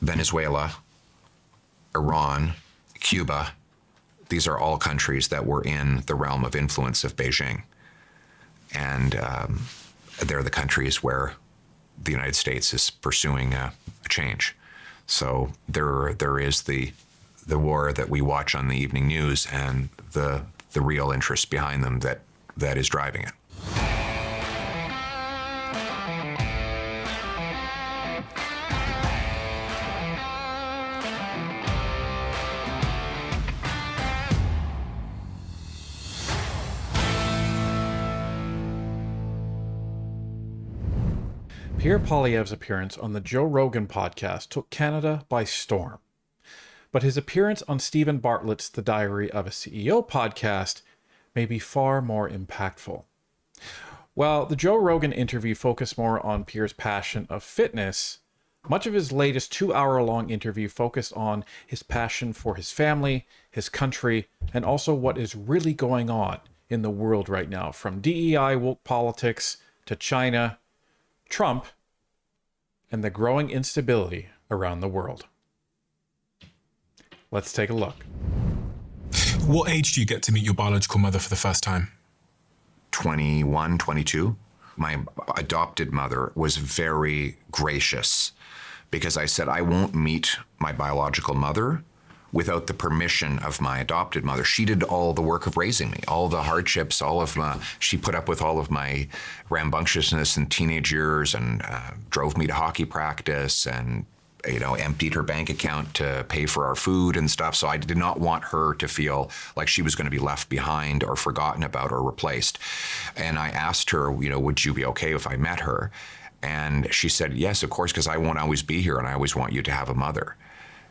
Venezuela, Iran, Cuba. These are all countries that were in the realm of influence of Beijing. And they're the countries where the United States is pursuing a change. So there is the war that we watch on the evening news and the real interest behind them that is driving it. Pierre Poilievre's appearance on the Joe Rogan podcast took Canada by storm. But his appearance on Stephen Bartlett's The Diary of a CEO podcast may be far more impactful. While the Joe Rogan interview focused more on Pierre's passion of fitness, much of his latest 2-hour-long interview focused on his passion for his family, his country, and also what is really going on in the world right now, from DEI woke politics to China, Trump, and the growing instability around the world. Let's take a look. What age do you get to meet your biological mother for the first time? 21, 22. My adopted mother was very gracious because I said, I won't meet my biological mother without the permission of my adopted mother. She did all the work of raising me, all the hardships, she put up with all of my rambunctiousness in teenage years and drove me to hockey practice and, emptied her bank account to pay for our food and stuff. So I did not want her to feel like she was going to be left behind or forgotten about or replaced. And I asked her, would you be okay if I met her? And she said, yes, of course, because I won't always be here and I always want you to have a mother.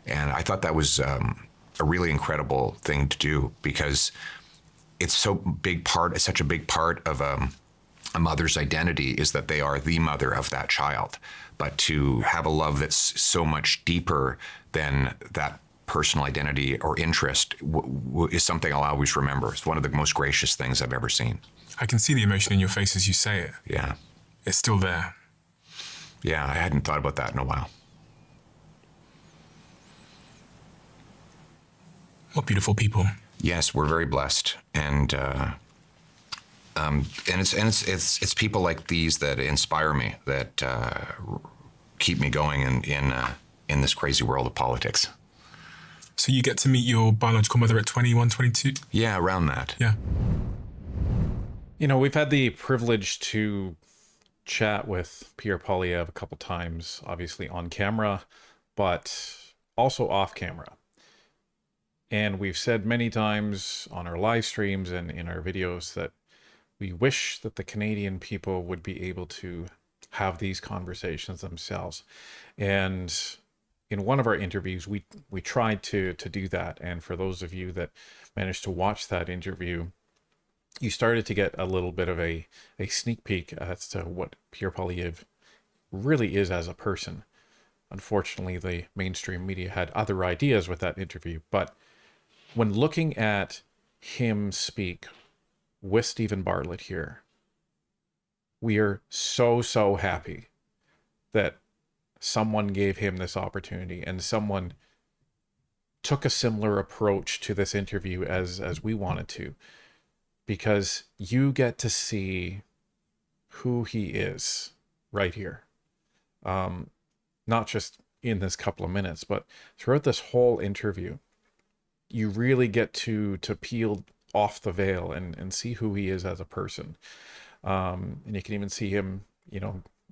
And I thought that was a really incredible thing to do because it's such a big part of a mother's identity is that they are the mother of that child. But to have a love that's so much deeper than that personal identity or interest is something I'll always remember. It's one of the most gracious things I've ever seen. I can see the emotion in your face as you say it. Yeah. It's still there. Yeah, I hadn't thought about that in a while. What beautiful people. Yes, we're very blessed, and it's people like these that inspire me, that keep me going in this crazy world of politics. So you get to meet your biological mother at 21, 22? Yeah, around that. Yeah. We've had the privilege to chat with Pierre Poilievre a couple times, obviously on camera, but also off camera. And we've said many times on our live streams and in our videos that we wish that the Canadian people would be able to have these conversations themselves. And in one of our interviews, we tried to do that. And for those of you that managed to watch that interview, you started to get a little bit of a sneak peek as to what Pierre Poilievre really is as a person. Unfortunately, the mainstream media had other ideas with that interview, but when looking at him speak with Stephen Bartlett here, we are so happy that someone gave him this opportunity and someone took a similar approach to this interview as we wanted to, because you get to see who he is right here. Not just in this couple of minutes, but throughout this whole interview. You really get to peel off the veil and see who he is as a person. And you can even see him,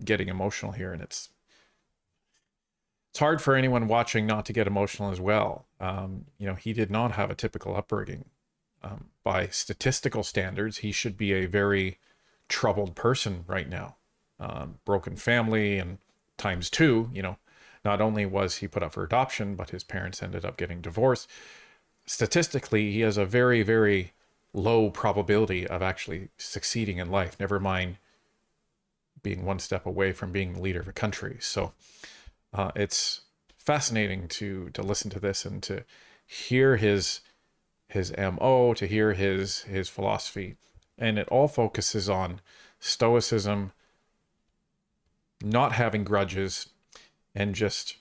getting emotional here. And it's hard for anyone watching not to get emotional as well. He did not have a typical upbringing. By statistical standards, he should be a very troubled person right now. Broken family and times two, not only was he put up for adoption, but his parents ended up getting divorced. Statistically, he has a very, very low probability of actually succeeding in life, never mind being one step away from being the leader of a country. So it's fascinating to listen to this and to hear his MO, to hear his philosophy. And it all focuses on stoicism, not having grudges, and just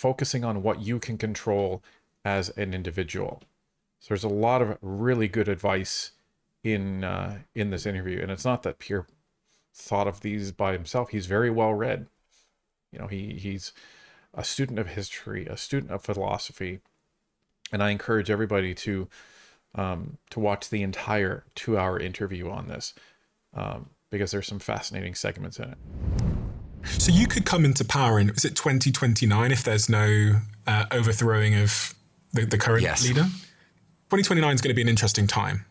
focusing on what you can control as an individual. So there's a lot of really good advice in this interview, and it's not that Pierre thought of these by himself. He's very well read. You know, he's a student of history, a student of philosophy, and I encourage everybody to watch the entire 2-hour interview on this, because there's some fascinating segments in it. So you could come into power in, is it 2029 if there's no overthrowing of the current leader? 2029 is going to be an interesting time.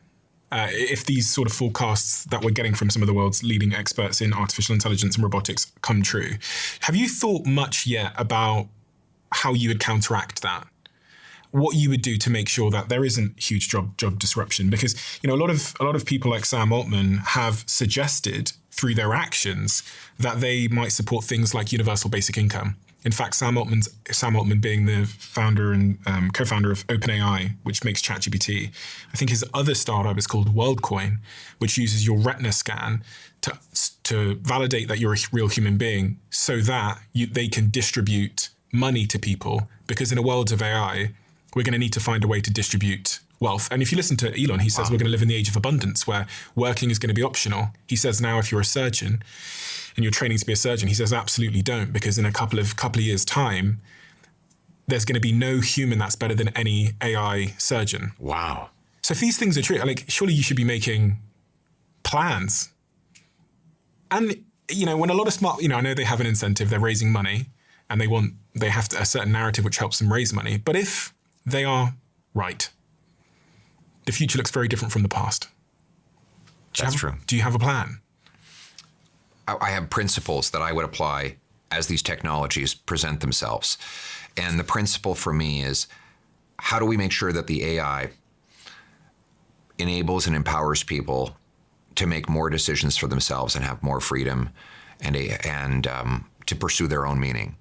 If these sort of forecasts that we're getting from some of the world's leading experts in artificial intelligence and robotics come true, have you thought much yet about how you would counteract that? What you would do to make sure that there isn't huge job disruption? Because, you know, a lot of people like Sam Altman have suggested through their actions that they might support things like universal basic income. In fact, Sam Altman being the founder and co-founder of OpenAI, which makes ChatGPT, I think his other startup is called WorldCoin, which uses your retina scan to validate that you're a real human being, so that they can distribute money to people. Because in a world of AI, we're going to need to find a way to distribute wealth. And if you listen to Elon, he says we're going to live in the age of abundance, where working is going to be optional. He says now if you're a surgeon and you're training to be a surgeon, he says absolutely don't, because in a couple of years' time, there's going to be no human that's better than any AI surgeon. Wow. So if these things are true, like, surely you should be making plans. And, you know, when a lot of smart, you know, I know they have an incentive, they're raising money, and they have a certain narrative which helps them raise money. But if they are right, the future looks very different from the past. That's true. Do you have a plan? I have principles that I would apply as these technologies present themselves. And the principle for me is, how do we make sure that the AI enables and empowers people to make more decisions for themselves and have more freedom and to pursue their own meaning,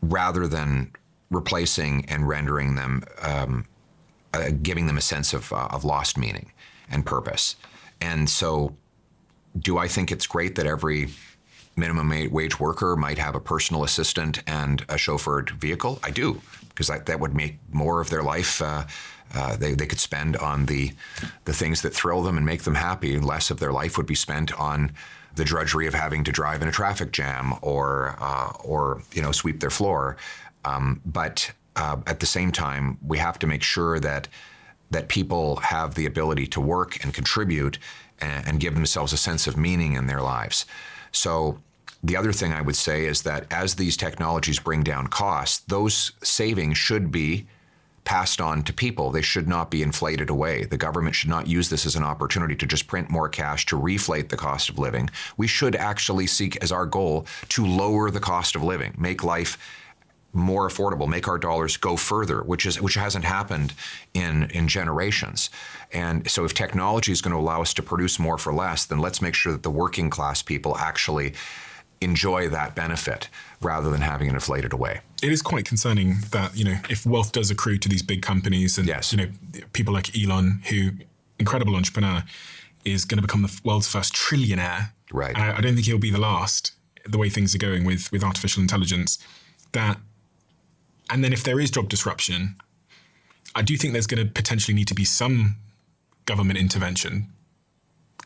rather than replacing and rendering them, giving them a sense of lost meaning and purpose. And so, do I think it's great that every minimum wage worker might have a personal assistant and a chauffeured vehicle? I do, because that would make more of their life they could spend on the things that thrill them and make them happy. Less of their life would be spent on the drudgery of having to drive in a traffic jam or sweep their floor. But at the same time, we have to make sure that people have the ability to work and contribute and give themselves a sense of meaning in their lives. So the other thing I would say is that as these technologies bring down costs, those savings should be passed on to people. They should not be inflated away. The government should not use this as an opportunity to just print more cash to reflate the cost of living. We should actually seek as our goal to lower the cost of living, make life more affordable, make our dollars go further, which hasn't happened in generations. And so if technology is going to allow us to produce more for less, then let's make sure that the working class people actually enjoy that benefit rather than having it inflated away. It is quite concerning that, you know, if wealth does accrue to these big companies and, yes, you know, people like Elon, who, incredible entrepreneur, is going to become the world's first trillionaire. Right. And I don't think he'll be the last, the way things are going with artificial intelligence. And then if there is job disruption, I do think there's going to potentially need to be some government intervention,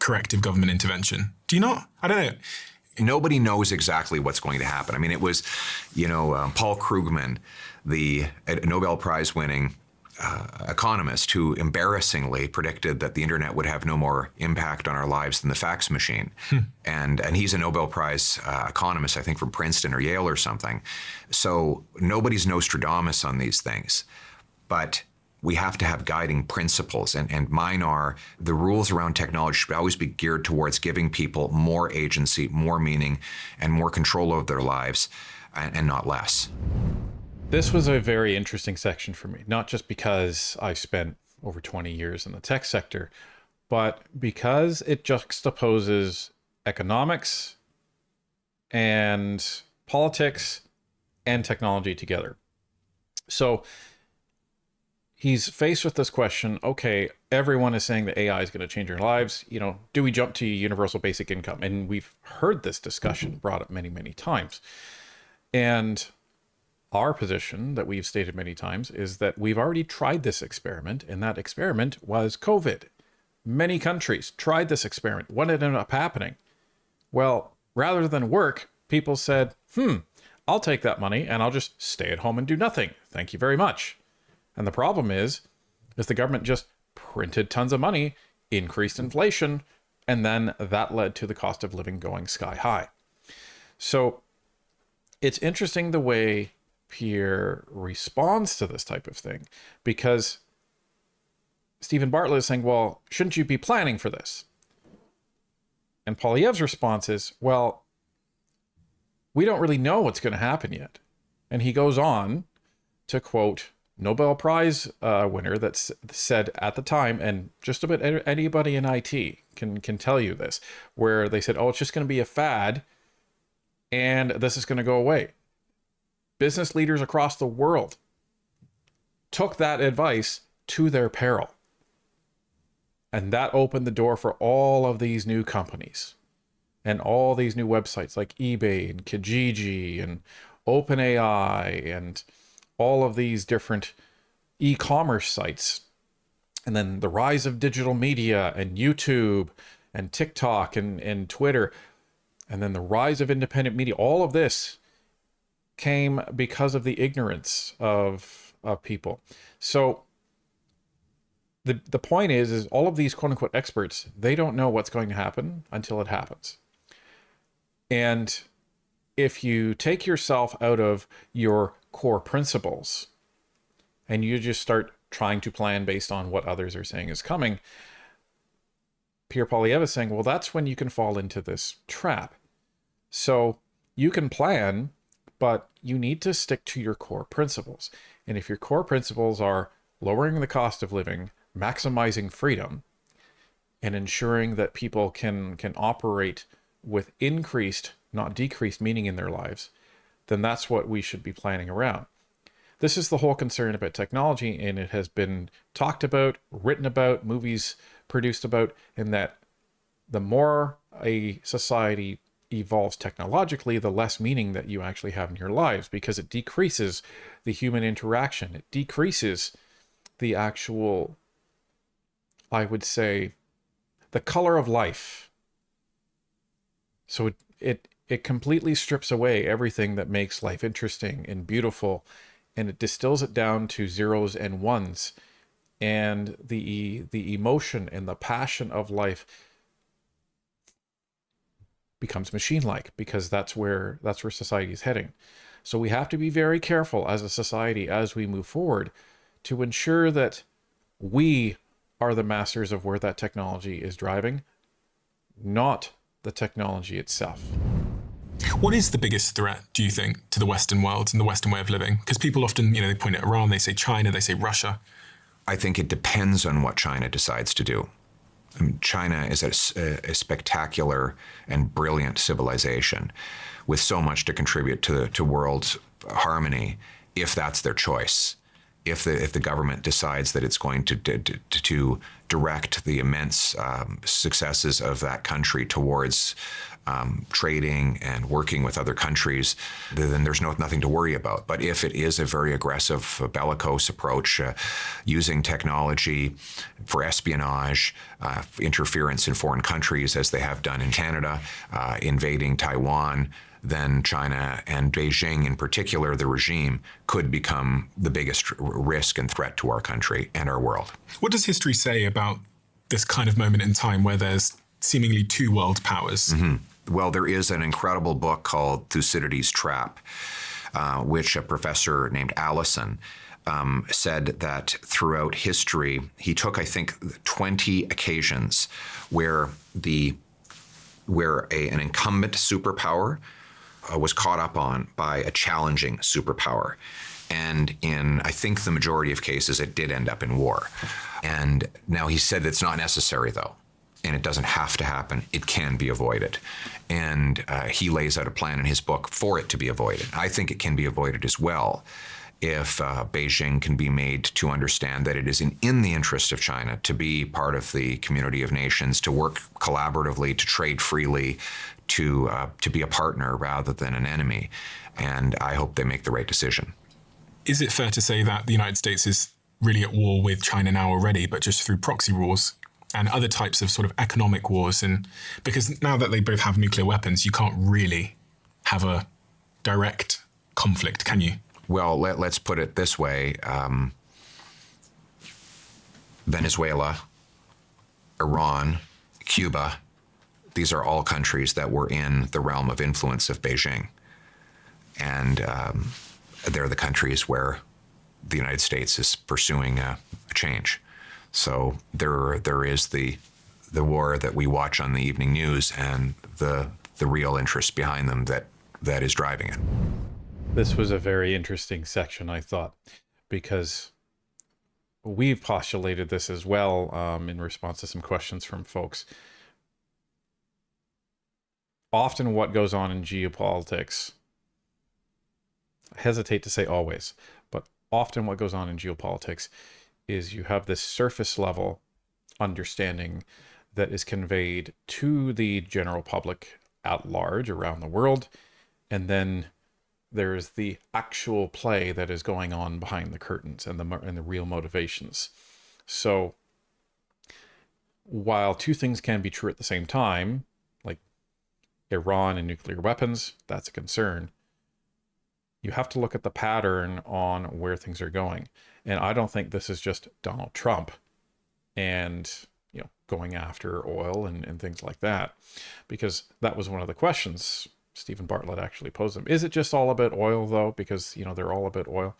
corrective government intervention. Do you not? I don't know. Nobody knows exactly what's going to happen. I mean, it was, Paul Krugman, the Nobel Prize winning economist, who embarrassingly predicted that the internet would have no more impact on our lives than the fax machine. And he's a Nobel Prize economist, I think from Princeton or Yale or something. So nobody's Nostradamus on these things. But we have to have guiding principles, and mine are the rules around technology should always be geared towards giving people more agency, more meaning, and more control over their lives, and not less. This was a very interesting section for me, not just because I spent over 20 years in the tech sector, but because it juxtaposes economics and politics and technology together. So he's faced with this question, okay, everyone is saying that AI is going to change our lives. You know, do we jump to universal basic income? And we've heard this discussion brought up many, many times. And Our position that we've stated many times is that we've already tried this experiment, and that experiment was COVID. Many countries tried this experiment. What ended up happening? Well, rather than work, people said, I'll take that money and I'll just stay at home and do nothing. Thank you very much. And the problem is the government just printed tons of money, increased inflation, and then that led to the cost of living going sky high. So it's interesting the way Pierre responds to this type of thing, because Stephen Bartlett is saying, well, shouldn't you be planning for this? And Poilievre's response is, well, we don't really know what's going to happen yet. And he goes on to quote Nobel Prize winner that said at the time, and just about anybody in IT can tell you this, where they said, oh, it's just going to be a fad and this is going to go away. Business leaders across the world took that advice to their peril. And that opened the door for all of these new companies and all these new websites like eBay and Kijiji and OpenAI and all of these different e-commerce sites. And then the rise of digital media and YouTube and TikTok and Twitter. And then the rise of independent media. All of this came because of the ignorance of people. So the point is all of these quote unquote experts, they don't know what's going to happen until it happens. And if you take yourself out of your core principles and you just start trying to plan based on what others are saying is coming, Pierre Poilievre is saying, well, that's when you can fall into this trap. So you can plan, but you need to stick to your core principles. And if your core principles are lowering the cost of living, maximizing freedom, and ensuring that people can operate with increased, not decreased, meaning in their lives, then that's what we should be planning around. This is the whole concern about technology, and it has been talked about, written about, movies produced about, in that the more a society evolves technologically, the less meaning that you actually have in your lives, because it decreases the human interaction. It decreases the actual, I would say, the color of life. So it completely strips away everything that makes life interesting and beautiful, and it distills it down to zeros and ones. And the emotion and the passion of life becomes machine-like, because that's where society is heading. So we have to be very careful as a society as we move forward to ensure that we are the masters of where that technology is driving, not the technology itself. What is the biggest threat, do you think, to the Western world and the Western way of living? Because people often, they point at Iran, they say China, they say Russia. I think it depends on what China decides to do. I mean, China is a spectacular and brilliant civilization with so much to contribute to world harmony, if that's their choice. If the government decides that it's going to direct the immense successes of that country towards trading and working with other countries, then there's nothing to worry about. But if it is a very aggressive bellicose approach, using technology for espionage, interference in foreign countries, as they have done in Canada, invading Taiwan, then China and Beijing in particular, the regime, could become the biggest risk and threat to our country and our world. What does history say about this kind of moment in time where there's seemingly two world powers? Mm-hmm. Well, there is an incredible book called Thucydides' Trap, which a professor named Allison said that throughout history, he took, I think, 20 occasions where an incumbent superpower was caught up on by a challenging superpower. And in, I think, the majority of cases, it did end up in war. And now he said it's not necessary, though. And it doesn't have to happen. It can be avoided. And he lays out a plan in his book for it to be avoided. I think it can be avoided as well if Beijing can be made to understand that it is in the interest of China to be part of the community of nations, to work collaboratively, to trade freely, to be a partner rather than an enemy. And I hope they make the right decision. is it fair to say that the United States is really at war with China now already, but just through proxy wars and other types of sort of economic wars? And because now that they both have nuclear weapons, you can't really have a direct conflict, can you? Well, let's put it this way. Venezuela, Iran, Cuba, these are all countries that were in the realm of influence of Beijing. And they're the countries where the United States is pursuing a change. So there is the war that we watch on the evening news and the real interest behind them that is driving it. This was a very interesting section, I thought, because we've postulated this as well in response to some questions from folks. Often what goes on in geopolitics, I hesitate to say always, but often what goes on in geopolitics is you have this surface level understanding that is conveyed to the general public at large around the world, and then there's the actual play that is going on behind the curtains and the real motivations. So while two things can be true at the same time, like Iran and nuclear weapons, that's a concern, you have to look at the pattern on where things are going. And I don't think this is just Donald Trump and going after oil and things like that, because that was one of the questions Stephen Bartlett actually posed them. Is it just all about oil, though? Because, they're all about oil.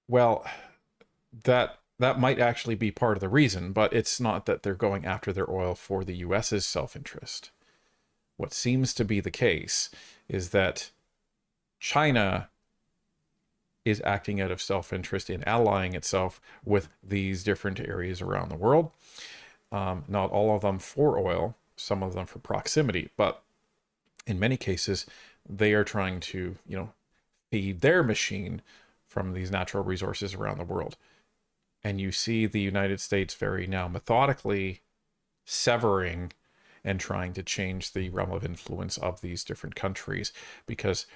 Well, that might actually be part of the reason, but it's not that they're going after their oil for the US's self-interest. What seems to be the case is that China is acting out of self-interest in allying itself with these different areas around the world. Not all of them for oil, some of them for proximity, but in many cases, they are trying to, feed their machine from these natural resources around the world. And you see the United States very now methodically severing and trying to change the realm of influence of these different countries, because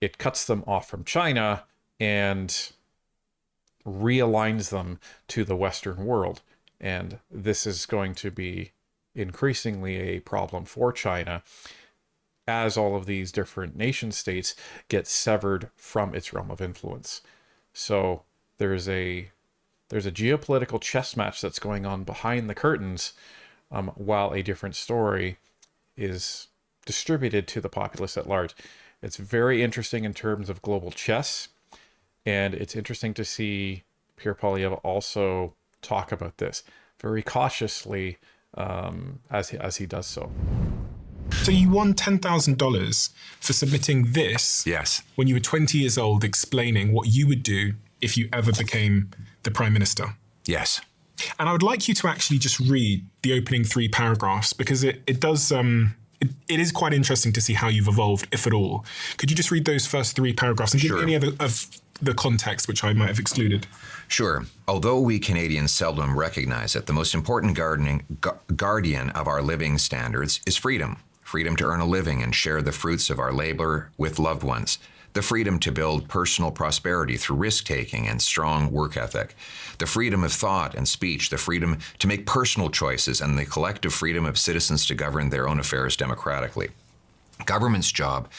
it cuts them off from China and realigns them to the Western world. And this is going to be increasingly a problem for China as all of these different nation states get severed from its realm of influence. So there's a geopolitical chess match that's going on behind the curtains, while a different story is distributed to the populace at large. It's very interesting in terms of global chess, and it's interesting to see Pierre Poilievre also talk about this very cautiously as he does so. So you won $10,000 for submitting this. Yes. When you were 20 years old, explaining what you would do if you ever became the Prime Minister. Yes. And I would like you to actually just read the opening 3 paragraphs, because it does it is quite interesting to see how you've evolved, if at all. Could you just read those first 3 paragraphs and give me any other of the context which I might have excluded? Sure. Although we Canadians seldom recognize it, the most important guardian of our living standards is freedom. Freedom to earn a living and share the fruits of our labor with loved ones. The freedom to build personal prosperity through risk-taking and strong work ethic. The freedom of thought and speech. The freedom to make personal choices, and the collective freedom of citizens to govern their own affairs democratically. Government's job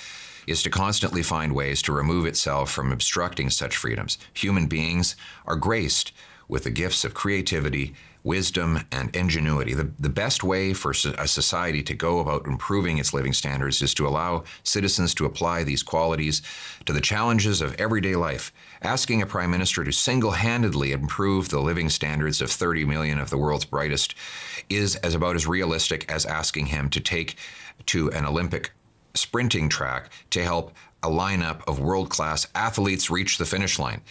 is to constantly find ways to remove itself from obstructing such freedoms. Human beings are graced with the gifts of creativity, wisdom, and ingenuity. The best way for a society to go about improving its living standards is to allow citizens to apply these qualities to the challenges of everyday life. Asking a prime minister to single-handedly improve the living standards of 30 million of the world's brightest is about as realistic as asking him to take to an Olympic sprinting track to help a lineup of world-class athletes reach the finish line.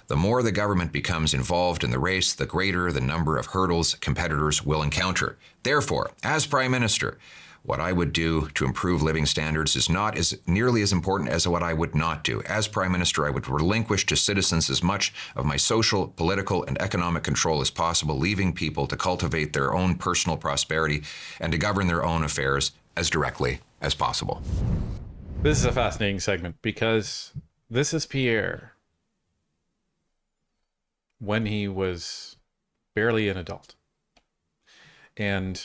The more the government becomes involved in the race, the greater the number of hurdles competitors will encounter. Therefore, as Prime Minister, what I would do to improve living standards is not nearly as important as what I would not do. As Prime Minister, I would relinquish to citizens as much of my social, political, and economic control as possible, leaving people to cultivate their own personal prosperity and to govern their own affairs as directly as possible. This is a fascinating segment because This is Pierre when he was barely an adult. And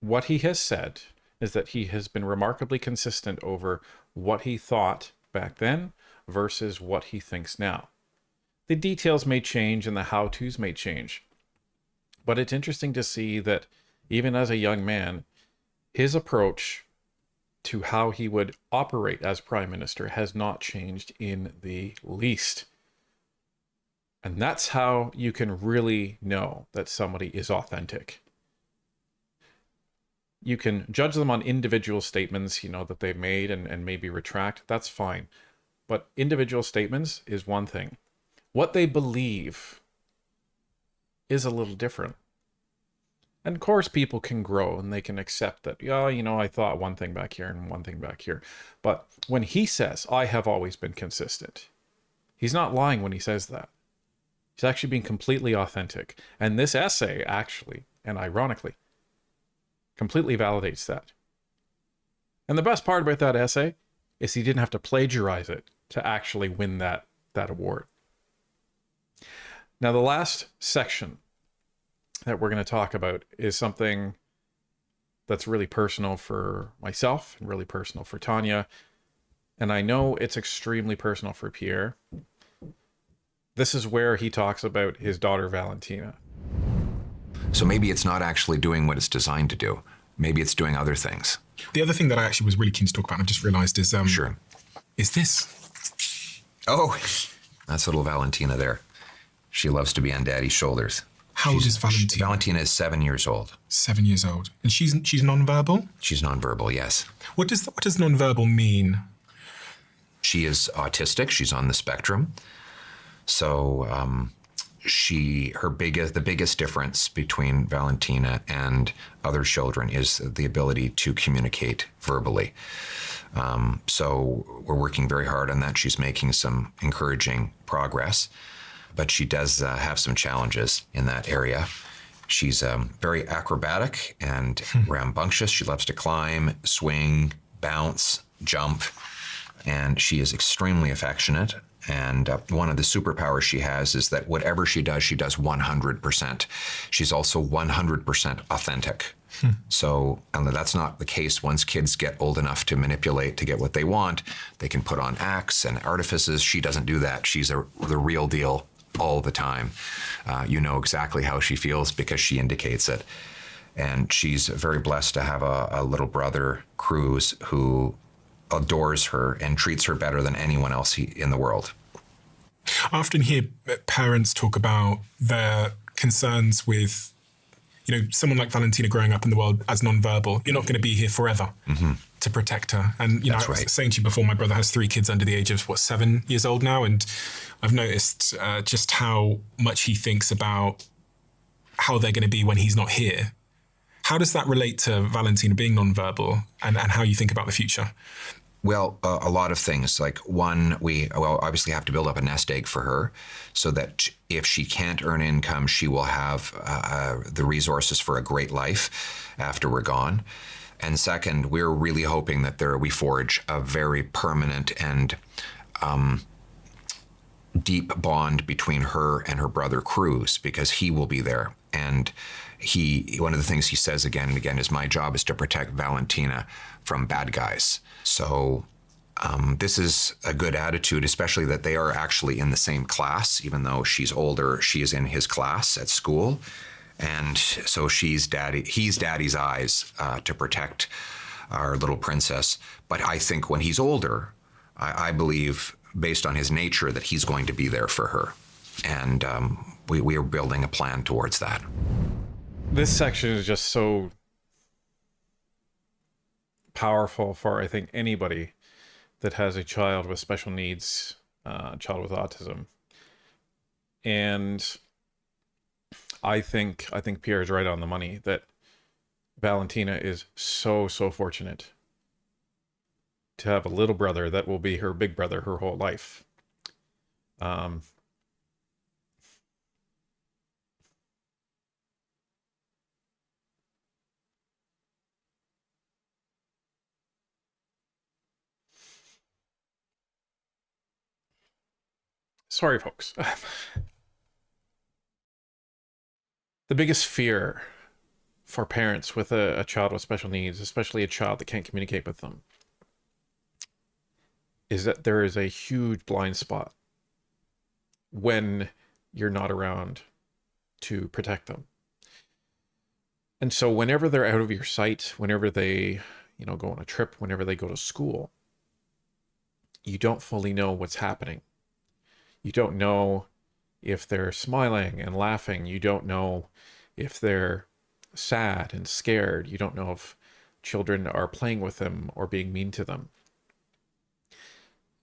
what he has said is that he has been remarkably consistent over what he thought back then versus what he thinks now. The details may change and the how-tos may change. But it's interesting to see that even as a young man, his approach to how he would operate as prime minister has not changed in the least. And that's how you can really know that somebody is authentic. You can judge them on individual statements, that they've made and maybe retract. That's fine. But individual statements is one thing. What they believe is a little different. And of course, people can grow and they can accept that, I thought one thing back here and one thing back here. But when he says, I have always been consistent, he's not lying when he says that. He's actually being completely authentic. And this essay actually, and ironically, completely validates that. And the best part about that essay is he didn't have to plagiarize it to actually win that award. Now, the last section that we're going to talk about is something that's really personal for myself and really personal for Tanya. And I know it's extremely personal for Pierre. This is where he talks about his daughter, Valentina. So maybe it's not actually doing what it's designed to do. Maybe it's doing other things. The other thing that I actually was really keen to talk about, and I just realized is, Sure. Is this. Oh, that's little Valentina there. She loves to be on Daddy's shoulders. How old is Valentina? Valentina is 7 years old. 7 years old. And she's nonverbal? She's nonverbal, yes. What does nonverbal mean? She is autistic. She's on the spectrum. So the biggest difference between Valentina and other children is the ability to communicate verbally. So we're working very hard on that. She's making some encouraging progress, but she does have some challenges in that area. She's very acrobatic and rambunctious. She loves to climb, swing, bounce, jump, and she is extremely affectionate. And one of the superpowers she has is that whatever she does 100%. She's also 100% authentic. So, and that's not the case once kids get old enough to manipulate to get what they want. They can put on acts and artifices. She doesn't do that. She's the real deal all the time. You know exactly how she feels because she indicates it. And she's very blessed to have a little brother, Cruz, who adores her and treats her better than anyone else in the world. I often hear parents talk about their concerns with, someone like Valentina growing up in the world as nonverbal. You're not going to be here forever to protect her. And, I was saying to you before, my brother has 3 kids under the age of, 7 years old now. And I've noticed just how much he thinks about how they're going to be when he's not here. How does that relate to Valentina being nonverbal and how you think about the future? Well, a lot of things. Like one, we obviously have to build up a nest egg for her so that if she can't earn income, she will have the resources for a great life after we're gone. And second, we're really hoping that we forge a very permanent and deep bond between her and her brother Cruz, because he will be there. And one of the things he says again and again is, my job is to protect Valentina from bad guys. So this is a good attitude, especially that they are actually in the same class. Even though she's older, she is in his class at school. And so he's daddy's eyes to protect our little princess. But I think when he's older, I believe, based on his nature, that he's going to be there for her. And we are building a plan towards that. This section is just so powerful for, I think, anybody that has a child with special needs, child with autism. And I think Pierre is right on the money that Valentina is so fortunate to have a little brother that will be her big brother her whole life. sorry, folks. The biggest fear for parents with a child with special needs, especially a child that can't communicate with them, is that there is a huge blind spot when you're not around to protect them. And so whenever they're out of your sight, whenever they, go on a trip, whenever they go to school, you don't fully know what's happening. You don't know if they're smiling and laughing. You don't know if they're sad and scared. You don't know if children are playing with them or being mean to them.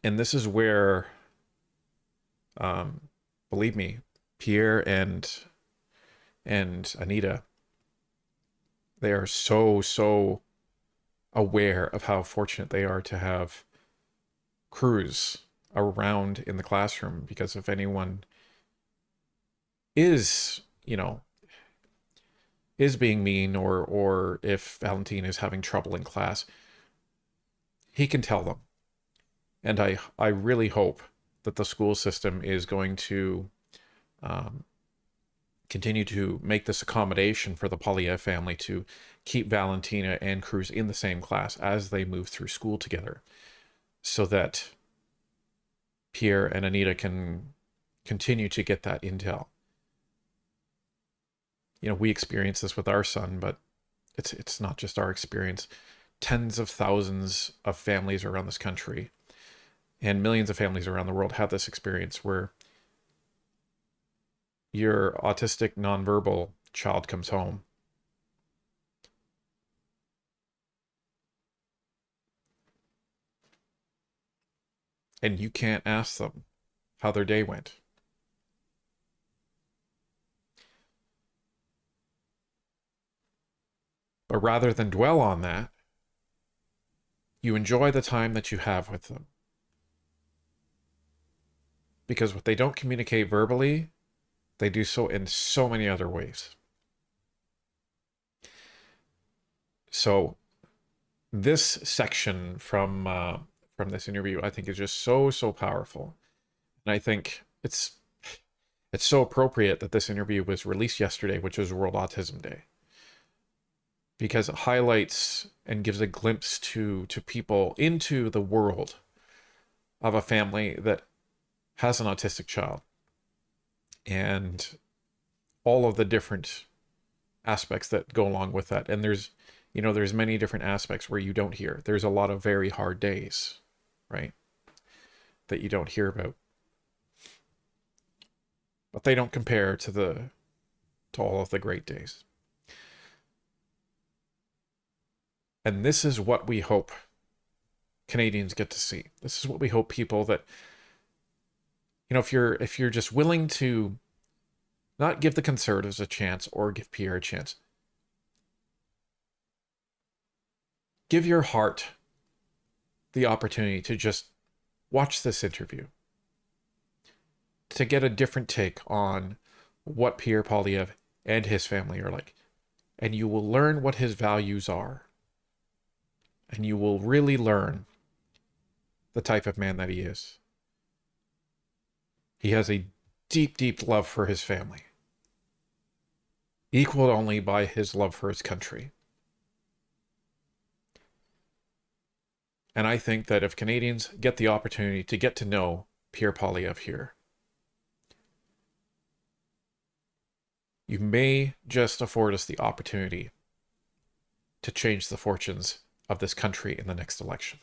And this is where, believe me, Pierre and Anita, they are so aware of how fortunate they are to have crews around in the classroom, because if anyone is, is being mean, or if Valentine is having trouble in class, he can tell them. And I really hope that the school system is going to continue to make this accommodation for the Poilievre family to keep Valentina and Cruz in the same class as they move through school together, so that Pierre and Anita can continue to get that intel. We experience this with our son, but it's not just our experience. Tens of thousands of families around this country and millions of families around the world have this experience where your autistic nonverbal child comes home and you can't ask them how their day went. But rather than dwell on that, you enjoy the time that you have with them. Because what they don't communicate verbally, they do so in so many other ways. So this section from this interview, I think, is just so powerful. And I think it's so appropriate that this interview was released yesterday, which is World Autism Day, because it highlights and gives a glimpse to people into the world of a family that has an autistic child, and all of the different aspects that go along with that. And there's many different aspects where you don't hear. There's a lot of very hard days, right, that you don't hear about. But they don't compare to all of the great days. And this is what we hope Canadians get to see. This is what we hope people that, if you're just willing to not give the Conservatives a chance or give Pierre a chance, give your heart the opportunity to just watch this interview, to get a different take on what Pierre Poilievre and his family are like. And you will learn what his values are. And you will really learn the type of man that he is. He has a deep love for his family, equaled only by his love for his country. And I think that if Canadians get the opportunity to get to know Pierre Poilievre here, you may just afford us the opportunity to change the fortunes of this country in the next election.